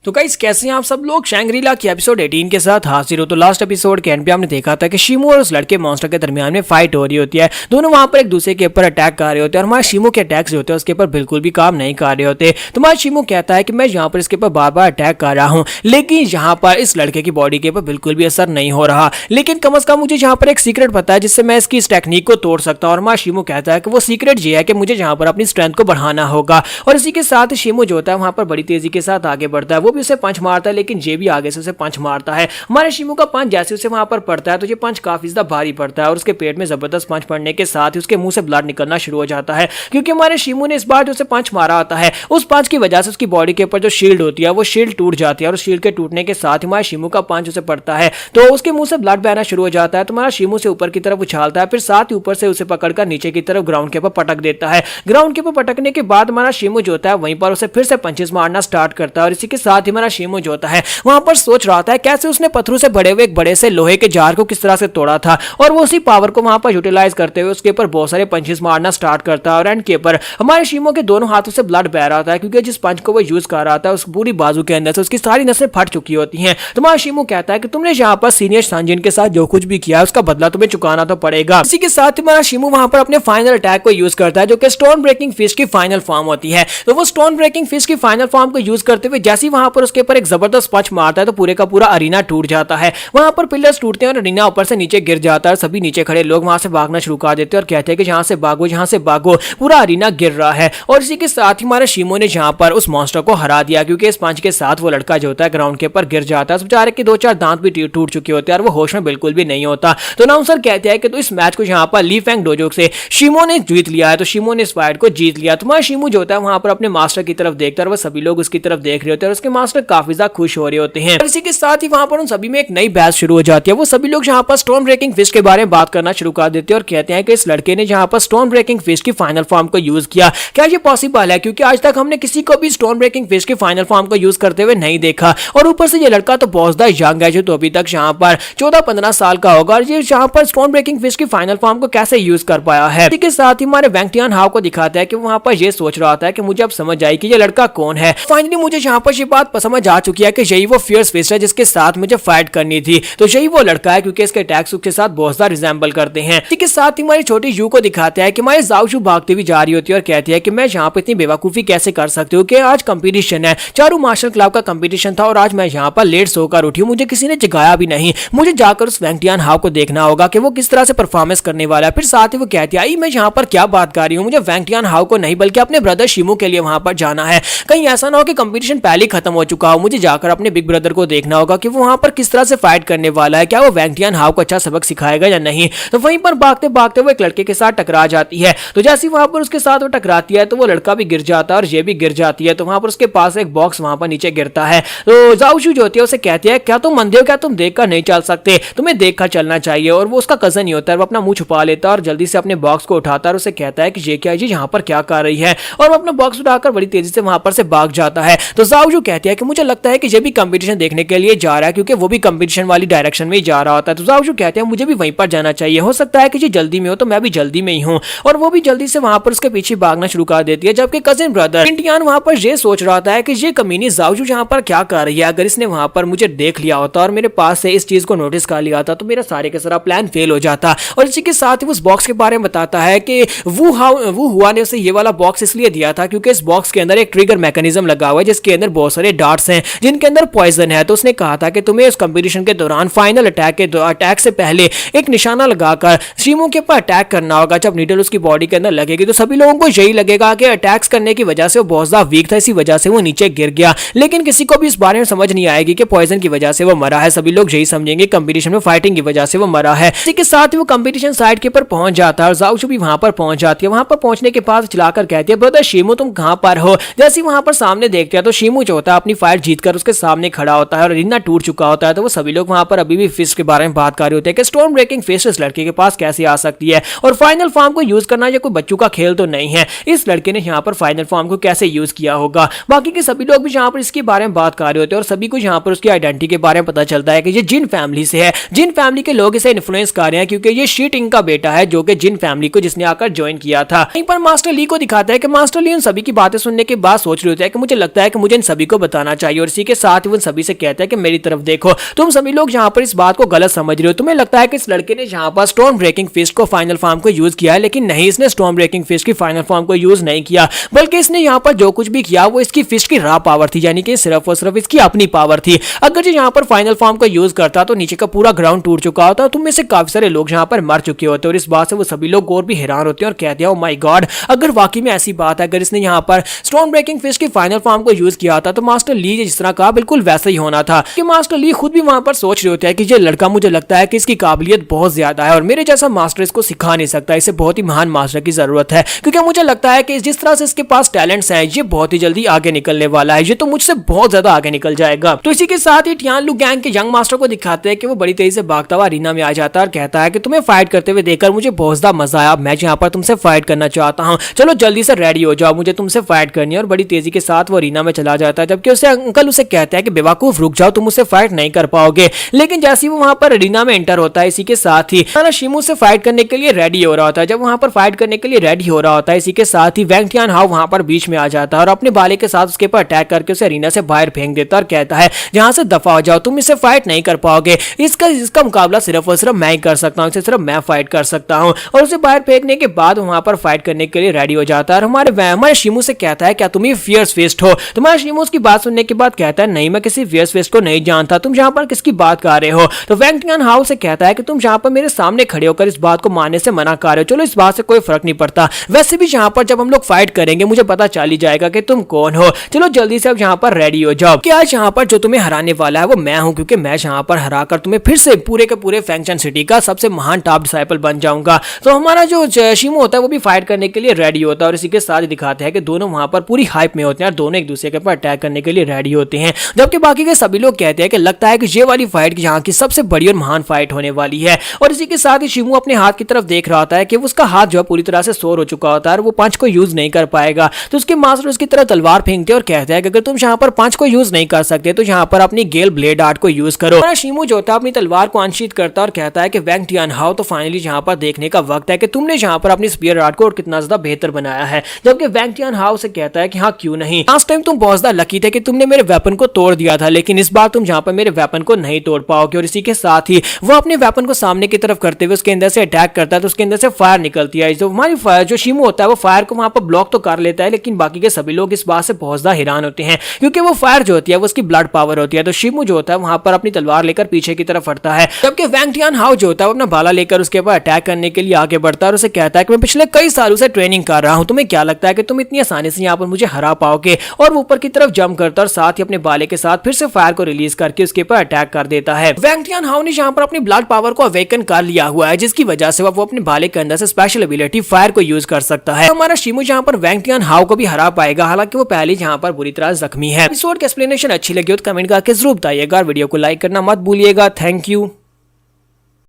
तो गाइस कैसे हैं आप सब लोग। शैंग्रीला की एपिसोड 18 के साथ हाजिर हो। तो लास्ट एपिसोड के एंड पे हमने देखा था कि शिमो और उस लड़के मॉन्स्टर के दरमियान में फाइट हो रही होती है। दोनों वहां पर एक दूसरे के ऊपर अटैक कर रहे होते हैं और हमारे शिमो के अटैक्स जो होते हैं उसके ऊपर बिल्कुल भी काम नहीं कर रहे होते। तो हमारा शिमो कहता है कि मैं यहाँ पर इसके ऊपर बार बार अटैक कर रहा हूँ, लेकिन यहाँ पर इस लड़के की बॉडी के ऊपर बिल्कुल भी असर नहीं हो रहा। लेकिन कम अज कम मुझे यहाँ पर एक सीक्रेट पता है जिससे मैं इसकी इस टेक्निक को तोड़ सकता हूँ। और हमारा शिमो कहता है कि वो सीक्रेट ये है कि मुझे यहाँ पर अपनी स्ट्रेंथ को बढ़ाना होगा। और इसी के साथ शिमो जो होता है वहां पर बड़ी तेजी के साथ आगे बढ़ता है। वो भी उसे पंच मारता है, लेकिन ये भी आगे से उसे पंच मारता है। हमारे शिमो का पंच जैसे उसे वहां पर पड़ता है तो ये पंच काफी ज्यादा भारी पड़ता है और उसके पेट में जबरदस्त पंच पड़ने के साथ ही उसके मुंह से ब्लड निकलना शुरू हो जाता है, क्योंकि हमारे शिमो ने इस बार जो उसे पंच मारा होता है उस पंच की वजह से उसकी बॉडी के ऊपर जो शील्ड होती है वो शील्ड टूट जाती है। और उस शील्ड के टूटने के साथ ही हमारे शिमो का पंच उसे पड़ता है तो उसके मुंह से ब्लड बहना शुरू हो जाता है। तो हमारा शिमो से ऊपर की तरफ उछालता है, फिर साथ ही ऊपर से उसे पकड़कर नीचे की तरफ ग्राउंड के ऊपर पटक देता है। ग्राउंड के ऊपर पटकने के बाद हमारा शिमो जो होता है वहीं पर उसे फिर से पंचेस मारना स्टार्ट करता है। और इसी के साथ ही हमारा शिमो जो होता है वहां पर सोच रहा था कैसे उसने पत्थरों से बड़े हुए एक बड़े से लोहे के जार को किस तरह से तोड़ा था, और वो उसी पावर को वहां पर यूटिलाइज करते हुए उसके ऊपर बहुत सारे पंचेस मारना स्टार्ट करता है। और एंड के ऊपर हमारे शिमो के दोनों हाथों से ब्लड बह रहा था, क्योंकि जिस पंच को वो यूज कर रहा था उस पूरी बाजू के अंदर से उसकी सारी नसें फट चुकी होती हैं। तो हमारा शिमो कहता है कि तुमने यहाँ पर सीनियर सांजिन के साथ जो कुछ भी किया उसका बदला तुम्हें चुकाना तो पड़ेगा। इसी के साथ ही हमारा शिमो वहां पर अपने फाइनल अटैक को यूज करता है जो कि स्टोन ब्रेकिंग फिस्ट की फाइनल फॉर्म होती है। तो वो स्टोन ब्रेकिंग फिस्ट की फाइनल फॉर्म को यूज करते हुए जैसे ही वहां पर उसके ऊपर एक जबरदस्त पंच मारता है तो पूरे का पूरा अरीना टूट जाता है। वहां पर पिलर्स टूटते हैं और अरीना ऊपर से नीचे गिर जाता है। सभी नीचे खड़े लोग वहां से भागना शुरू कर देते हैं और कहते हैं कि जहां से भागो, जहां से भागो, पूरा अरीना गिर रहा है। और इसी के साथ ही हमारे शिमो ने जहां पर उस मॉन्स्टर को हरा दिया, क्योंकि इस पंच के साथ वो लड़का जो होता है ग्राउंड के ऊपर गिर जाता है। उस बेचारे के 2-4 दांत भी टूट चुके होते हैं और वो होश में बिल्कुल भी नहीं होता। तो अनाउंसर कहते हैं कि तो इस मैच को जहां पर ली फेंग डोजो से शिमो ने जीत लिया है। तो शिमो ने इस फाइट को जीत लिया। तो हमारा शिमो जो होता है वहां पर अपने मास्टर की तरफ देखता है और वो सभी लोग उसकी तरफ देख रहे होते हैं और उसके मास्टर काफी ज्यादा खुश हो रहे होते हैं। और इसी के साथ ही वहां पर उन सभी में एक नई बहस शुरू हो जाती है। वो सभी लोग जहां पर स्टोन ब्रेकिंग फिस्ट के बारे में बात करना शुरू कर देते हैं और कहते हैं कि इस लड़के ने जहां पर स्टोन ब्रेकिंग फिस्ट की फाइनल फॉर्म को यूज किया, क्या ये पॉसिबल है? क्योंकि आज तक हमने किसी को भी स्टोन ब्रेकिंग फिस्ट की फाइनल फॉर्म को यूज करते हुए नहीं देखा। और ऊपर से ये लड़का तो बहुत ज्यादा यंग है, जो तो अभी तक यहाँ पर 14-15 साल का होगा, और ये यहाँ पर स्टोन ब्रेकिंग फिस्ट की फाइनल फॉर्म को कैसे यूज कर पाया है। इसी के साथ ही हमारे वैंग टियान हाओ को दिखाता है कि वहां पर ये सोच रहा था कि मुझे अब समझ आई कि ये लड़का कौन है। फाइनली मुझे यहाँ पर ये बात समझ आ चुकी है कि यही वो फियर्स फिस्ट है जिसके साथ मुझे फाइट करनी थी। तो यही वो लड़का है, क्योंकि इसके अटैक्स उसके साथ बहुत ज्यादा रिजेंबल करते हैं। इसी के साथ ही हमारी छोटी यू को दिखाते हैं कि हमारी जाओशू भागती हुई जा रही होती है और कहती है कि मैं यहाँ पर इतनी बेवकूफी कैसे कर सकती हूँ कि आज कंपटीशन है, चारू मार्शल क्लब का कंपटीशन था और आज मैं यहाँ पर लेट सोकर उठी हूँ, मुझे किसी ने जगाया भी नहीं। मुझे जाकर उस वैंग टियान हाओ को देखना होगा कि वो किस तरह से परफॉर्मेंस करने वाला है। फिर साथ ही वो कहती है मैं यहाँ पर क्या बात कर रही हूँ, मुझे वैंग टियान हाओ को नहीं बल्कि अपने ब्रदर शिमो के लिए वहां पर जाना है। कहीं ऐसा ना हो कि कंपटीशन पहले ही खत्म हो चुका हो, मुझे जाकर अपने बिग ब्रदर को देखना होगा कि वो वहां पर किस तरह से फाइट करने वाला है, क्या वो वैंग टियान हाओ को अच्छा सबक सिखाएगा या नहीं। तो वहीं पर भागते भागते वो एक लड़के के साथ टकरा जाती है। तो जैसे वहां पर उसके साथ वो टकराती है तो वो लड़का भी गिर जाता है और ये भी गिर जाती है। तो वहां पर उसके पास एक बॉक्स वहां पर नीचे गिरता है। तो जाओशू जो होती है उसे कहती है क्या तुम अंधे हो, क्या तुम देखकर नहीं चल सकते, तुम्हें देखकर चलना चाहिए। और वो उसका कजन ही होता है, वो अपना मुंह छुपा लेता है और जल्दी से अपने बॉक्स को उठाता है और उसे कहता है कि ये क्या है, यहाँ पर क्या कर रही है। और वो अपना बॉक्स उठाकर बड़ी तेजी से वहां पर से भाग जाता है। तो जाओशू कहती है कि मुझे लगता है कि ये भी कंपटीशन देखने के लिए जा रहा है, क्योंकि वो भी कंपटीशन वाली डायरेक्शन में ही जा रहा होता है। तो जाओशू कहते हैं मुझे भी वहीं पर जाना चाहिए, हो सकता है कि ये जल्दी में हो तो मैं भी जल्दी में ही हूँ। और वो भी जल्दी से वहां पर उसके पीछे भागना शुरू कर देती है, जबकि कजिन ब्रदर इंटियान वहां पर ये सोच रहा था कि ये कमीनी जाओशू यहाँ पर क्या कर रही है। अगर इसने वहां पर मुझे देख लिया होता और मेरे पास से इस चीज को नोटिस कर लिया था तो मेरा सारे का सारा प्लान फेल हो जाता। और इसी के साथ ही उस बॉक्स के बारे में बताता है कि वो हुआ ने उसे ये वाला बॉक्स इसलिए दिया था क्योंकि इस बॉक्स के अंदर एक ट्रिगर मैकेनिज्म लगा हुआ है जिसके अंदर बहुत सारे डार्ट्स हैं जिनके अंदर पॉइजन है। तो उसने कहा था कि तुम्हें उस कंपटीशन के दौरान फाइनल अटैक से पहले एक निशाना लगाकर शिमो के ऊपर अटैक करना होगा। जब नीडल उसकी बॉडी के अंदर लगेगी तो सभी लोगों को यही लगेगा कि अटैक्स करने की वजह से वो बहुत ज्यादा वीक था, इसी वजह से वो नीचे गिर गया। लेकिन किसी को भी इस बारे में समझ नहीं आएगी कि पॉइजन की वजह से वो मरा है। सभी लोग यही समझेंगे कंपटीशन में फाइटिंग की वजह से वो मरा है। इसी के साथ ही वो कंपटीशन साइट के ऊपर पहुंच जाता है और जाओशू भी वहां पर पहुंच जाती है। वहां पर पहुंचने के बाद चलाकर कहती है ब्रदर शिमो तुम कहां पर हो। जैसे वहां पर सामने देखते हैं तो शिमो जो होता है अपनी फाइट जीतकर उसके सामने खड़ा होता है और अरीना टूट चुका होता है। तो वो सभी लोग वहां पर अभी भी फिस्ट के बारे में बात कर रहे होते हैं कि स्टोन ब्रेकिंग फिस्ट इस लड़के के पास कैसे आ सकती है और फाइनल फॉर्म को यूज करना ये कोई बच्चों का खेल तो नहीं है। इस लड़के ने यहाँ पर फाइनल फॉर्म को कैसे यूज किया होगा। बाकी के सभी लोग भी यहाँ पर इसके बारे में बात कर रहे होते हैं और सभी को यहाँ पर उसकी आइडेंटिटी के बारे में पता चलता है कि ये जिन फैमिली से है, जिन फैमिली के लोग इसे इन्फ्लुएंस कर रहे हैं, क्योंकि ये शीटिंग का बेटा है जो कि जिन फैमिली को जिसने आकर ज्वाइन किया था। यहीं पर मास्टर ली को दिखाता है कि मास्टर ली उन सभी की बातें सुनने के बाद सोच रहे होते हैं कि मुझे लगता है कि मुझे इन सभी को बताना चाहिए। और इसी के साथ वो सभी से कहता है कि मेरी तरफ देखो, तुम सभी लोग यहाँ पर इस बात को गलत समझ रहे हो। तुम्हें लगता है कि इस लड़के ने यहाँ पर स्टॉर्म ब्रेकिंग फिस्ट को फाइनल फॉर्म को यूज किया है, लेकिन नहीं, इसने स्टॉर्म ब्रेकिंग फिस्ट की फाइनल फॉर्म को यूज नहीं किया, बल्कि इसने यहाँ पर जो कुछ भी किया वो इसकी फिस्ट की रॉ पावर थी, यानी कि सिर्फ और सिर्फ इसकी अपनी पावर थी। अगर जो यहाँ पर फाइनल फॉर्म को यूज करता तो नीचे का पूरा ग्राउंड टूट चुका होता, तुम में से काफी सारे लोग यहाँ पर मर चुके होते। और इस बात से वो सभी लोग और भी हैरान होते हैं और कहते हैं, ओ माय गॉड, अगर वाकई में ऐसी बात है, अगर इसने यहाँ पर स्टॉर्म ब्रेकिंग फिस्ट की फाइनल फॉर्म को यूज किया था तो मास्टर ली जिस तरह कहा बिल्कुल वैसा ही होना था। कि मास्टर ली खुद भी वहां पर सोच रहे होते हैं कि ये लड़का, मुझे लगता है कि इसकी काबिलियत बहुत ज्यादा है और मेरे जैसा मास्टर इसको सिखा नहीं सकता, इसे बहुत ही महान मास्टर की जरूरत है, क्योंकि मुझे लगता है कि जिस तरह से इसके पास टैलेंट्स हैं ये बहुत ही जल्दी आगे निकलने वाला है, ये तो मुझसे बहुत ज्यादा आगे निकल जाएगा। तो इसी के साथ ही टियानलू गैंग के यंग मास्टर को दिखाते हैं कि वो बड़ी तेजी से भागता हुआ अरीना में आ जाता है और कहता है कि तुम्हें फाइट करते हुए देखकर मुझे बहुत ज्यादा मजा आया, मैं यहाँ पर तुमसे फाइट करना चाहता हूँ, चलो जल्दी से रेडी हो जाओ, मुझे तुमसे फाइट करनी है। और बड़ी तेजी के साथ वो अरीना में चला जाता है, जबकि उससे अंकल उसे कहता है कि बेवकूफ रुक जाओ, तुम उससे फाइट नहीं कर पाओगे। लेकिन जैसे ही वो वहां पर अरीना में एंटर होता है, इसी के साथ ही शिमू से फाइट करने के लिए रेडी हो रहा होता है। जब वहां पर फाइट करने के लिए रेडी हो रहा होता है, इसी के साथ ही वैंग टियानहाओ वहां पर बीच में आ जाता है और अपने बाले के साथ उसके ऊपर अटैक करके उसे अरीना से बाहर फेंक देता है और कहता है, जहां से दफा हो जाओ, तुम इससे फाइट नहीं कर पाओगे, इसका मुकाबला सिर्फ और सिर्फ मैं ही कर सकता हूँ, सिर्फ मैं फाइट कर सकता हूँ। और उसे बाहर फेंकने के बाद वहां पर फाइट करने के लिए रेडी हो जाता है और हमारे शिमू से कहता है, क्या तुम ही फियर्स फेस्ट हो? तुम्हारा शिमू उसकी बात सुनने के बाद कहता है, नहीं, मैं किसी फियर्स फेस्ट को नहीं जानता, तुम यहाँ पर किसकी बात कर रहे हो? तो वैंग टियानहाओ से कहता है कि तुम यहाँ पर मेरे सामने खड़े होकर इस बात को मानने से मना कर रहे हो, चलो इस बात से कोई फर्क नहीं पड़ता, वैसे भी यहाँ पर जब हम लोग फाइट करेंगे मुझे पता चल ही जाएगा कि तुम कौन हो, चलो जल्दी से अब यहाँ पर रेडी हो जाओ कि आज यहाँ पर जो तुम्हें हराने वाला है वो मैं हूँ, क्योंकि मैं यहाँ पर हरा कर तुम्हें फिर से पूरे के पूरे फैंक्शन सिटी का सबसे महान टॉप डिसाइपल बन जाऊंगा। तो हमारा जो शिमू होता है वो भी फाइट करने के लिए रेडी होता है और इसी के साथ दिखाते हैं कि दोनों वहां पर पूरी हाइप में होते हैं और दोनों एक दूसरे के ऊपर अटैक करने के लिए रेडी होते हैं। जबकि बाकी के सभी लोग कहते हैं कि लगता है कि ये वाली फाइट यहाँ की सबसे बड़ी और महान फाइट होने वाली है। और इसी के साथ ही शिमू अपने हाथ की तरफ देख रहा होता है कि उसका हाथ जो है पूरी तरह से सोर हो चुका होता है और वो पंच को यूज नहीं कर पाएगा। तो उसके मास्टर उसकी तरफ तलवार फेंकते और कहते हैं कि अगर तुम यहाँ पर पंच को यूज नहीं कर सकते तो यहाँ पर अपनी गेल ब्लेड आर्ट को यूज करो। शिमू जो था अपनी तलवार को अनशीथ करता और कहता है कि वैंग टियानहाओ, तो फाइनली यहाँ पर देखने का वक्त है कि तुमने यहाँ पर अपनी स्पीयर आर्ट को और कितना ज्यादा बेहतर बनाया है। जबकि वैंग टियानहाओ से कहता है कि हाँ क्यों नहीं, लास्ट टाइम तुम बहुत ज्यादा लकी थे कि तुमने मेरे वेपन को तोड़ दिया था, लेकिन इस बार तुम यहाँ पर मेरे वेपन को नहीं तोड़ पाओगे। और इसी के साथ ही वो अपने वेपन को सामने की तरफ करते हुए उसके अंदर से अटैक करता है तो उसके अंदर से फायर निकलती है। जो हमारी फायर जो शिमू होता है वो फायर को वहां पर ब्लॉक तो कर लेता है, लेकिन बाकी के सभी लोग इस बात से बहुत ज्यादा हैरान होते हैं क्योंकि वो फायर जो होती है वो उसकी ब्लड पावर होती है। तो शिमू जो होता है वहां पर अपनी तलवार लेकर पीछे की तरफ हटता है, जबकि वैंग टियानहाओ जो होता है वो अपना भाला लेकर उसके ऊपर अटैक करने के लिए आगे बढ़ता है और उसे कहता है कि मैं पिछले कई सालों से ट्रेनिंग कर रहा हूं, तुम्हें क्या लगता है कि तुम इतनी आसानी से यहाँ पर मुझे हरा पाओगे? और वो ऊपर की तरफ जंप करता है और साथ ही अपने भाले के साथ फिर से फायर को रिलीज करके उसके ऊपर अटैक कर देता है। वैंग टियानहाओ ने यहाँ पर अपनी ब्लड पावर को अवेकन कर लिया हुआ है, जिसकी वजह से वो अपने भाले के अंदर से स्पेशल एबिलिटी फायर को यूज कर सकता है। हमारा शिमू यहाँ पर वैंग टियानहाओ को भी हरा पाएगा, हालांकि वो पहले यहाँ पर बुरी तरह जख्मी है। एपिसोड की एक्सप्लेनेशन अच्छी लगी हो तो कमेंट करके जरूर बताइएगा, वीडियो को लाइक करना मत भूलिएगा। Thank you.